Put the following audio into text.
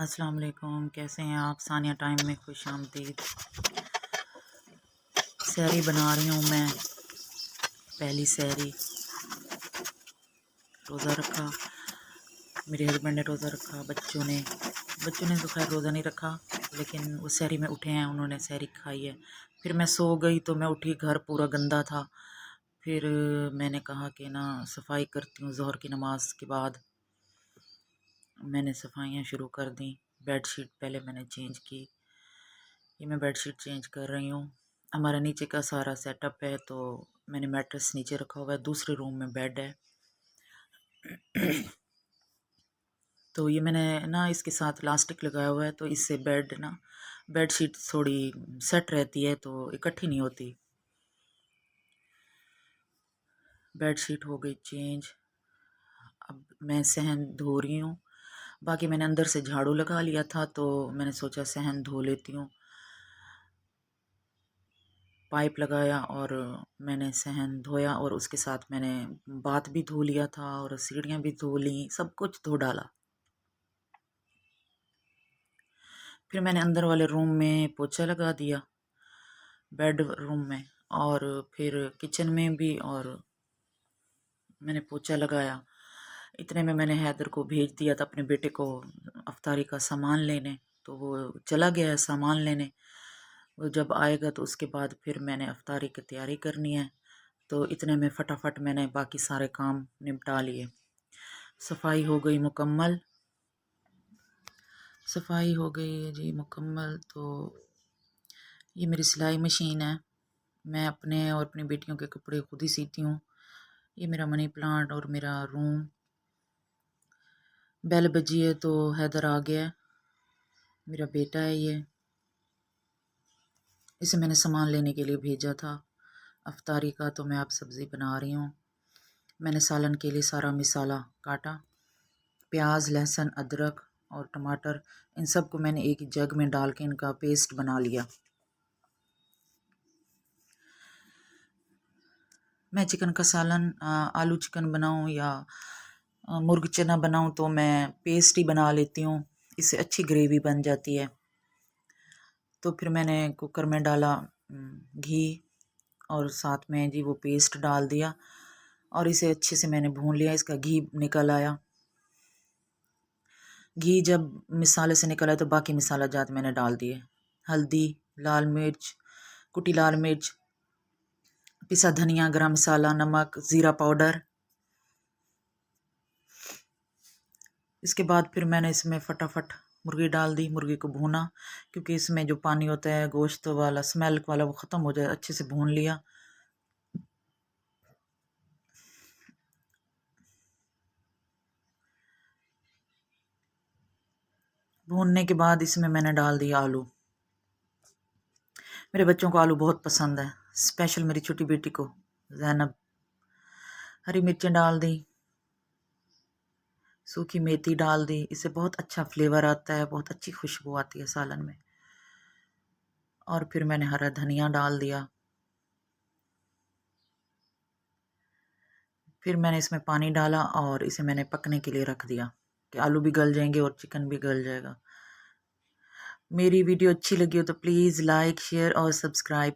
अस्सलाम वालेकुम, कैसे हैं आप। सानिया टाइम में खुश आमदीद। सहरी बना रही हूँ मैं, पहली सहरी। रोज़ा रखा, मेरे हस्बैंड ने रोज़ा रखा, बच्चों ने तो खैर रोज़ा नहीं रखा, लेकिन वो सहरी में उठे हैं, उन्होंने सहरी खाई है। फिर मैं सो गई तो मैं उठी, घर पूरा गंदा था। फिर मैंने कहा कि ना सफाई करती हूँ। ज़ोहर की नमाज के बाद मैंने सफाइयाँ शुरू कर दी। बेडशीट पहले मैंने चेंज की, ये मैं बेडशीट चेंज कर रही हूँ। हमारा नीचे का सारा सेटअप है, तो मैंने मैट्रेस नीचे रखा हुआ है, दूसरे रूम में बेड है। तो ये मैंने ना इसके साथ इलास्टिक लगाया हुआ है, तो इससे बेडशीट थोड़ी सेट रहती है, तो इकट्ठी नहीं होती। बेडशीट हो गई चेंज। अब मैं सहन धो रही हूँ। बाकी मैंने अंदर से झाड़ू लगा लिया था, तो मैंने सोचा सहन धो लेती हूँ। पाइप लगाया और मैंने सहन धोया, और उसके साथ मैंने बाथ भी धो लिया था और सीढ़ियाँ भी धो ली, सब कुछ धो डाला। फिर मैंने अंदर वाले रूम में पोछा लगा दिया, बेड रूम में, और फिर किचन में भी, और मैंने पोछा लगाया। इतने में मैंने हैदर को भेज दिया था अपने बेटे को अफ्तारी का सामान लेने, तो वो चला गया है सामान लेने। वो जब आएगा तो उसके बाद फिर मैंने अफ्तारी की तैयारी करनी है। तो इतने में फटाफट मैंने बाकी सारे काम निपटा लिए। सफाई हो गई मुकम्मल, सफाई हो गई है जी मुकम्मल। तो ये मेरी सिलाई मशीन है, मैं अपने और अपनी बेटियों के कपड़े खुद ही सीती हूँ। ये मेरा मनी प्लांट और मेरा रूम। बेल बजी है तो हैदर आ गया, मेरा बेटा है ये। इसे मैंने सामान लेने के लिए भेजा था अफ्तारी का। तो मैं अब सब्ज़ी बना रही हूँ। मैंने सालन के लिए सारा मिसाला काटा, प्याज, लहसुन, अदरक और टमाटर, इन सब को मैंने एक जग में डाल के इनका पेस्ट बना लिया। मैं चिकन का सालन, आलू चिकन बनाऊं या मुर्ग चना बनाऊं, तो मैं पेस्ट ही बना लेती हूँ, इससे अच्छी ग्रेवी बन जाती है। तो फिर मैंने कुकर में डाला घी, और साथ में जी वो पेस्ट डाल दिया, और इसे अच्छे से मैंने भून लिया। इसका घी निकल आया। घी जब मिसाले से निकला तो बाकी मसाला जात मैंने डाल दिए। हल्दी, लाल मिर्च, कुटी लाल मिर्च, पिसा धनिया, गरम मसाला, नमक, ज़ीरा पाउडर। इसके बाद फिर मैंने इसमें फटाफट मुर्गी डाल दी, मुर्गी को भूना, क्योंकि इसमें जो पानी होता है गोश्त वाला, स्मेल वाला, वो ख़त्म हो जाए। अच्छे से भून लिया। भूनने के बाद इसमें मैंने डाल दिया आलू। मेरे बच्चों को आलू बहुत पसंद है, स्पेशल मेरी छोटी बेटी को जैनब। हरी मिर्चें डाल दी, सूखी मेथी डाल दी, इससे बहुत अच्छा फ्लेवर आता है, बहुत अच्छी खुशबू आती है सालन में। और फिर मैंने हरा धनिया डाल दिया। फिर मैंने इसमें पानी डाला और इसे मैंने पकने के लिए रख दिया कि आलू भी गल जाएंगे और चिकन भी गल जाएगा। मेरी वीडियो अच्छी लगी हो तो प्लीज़ लाइक, शेयर और सब्सक्राइब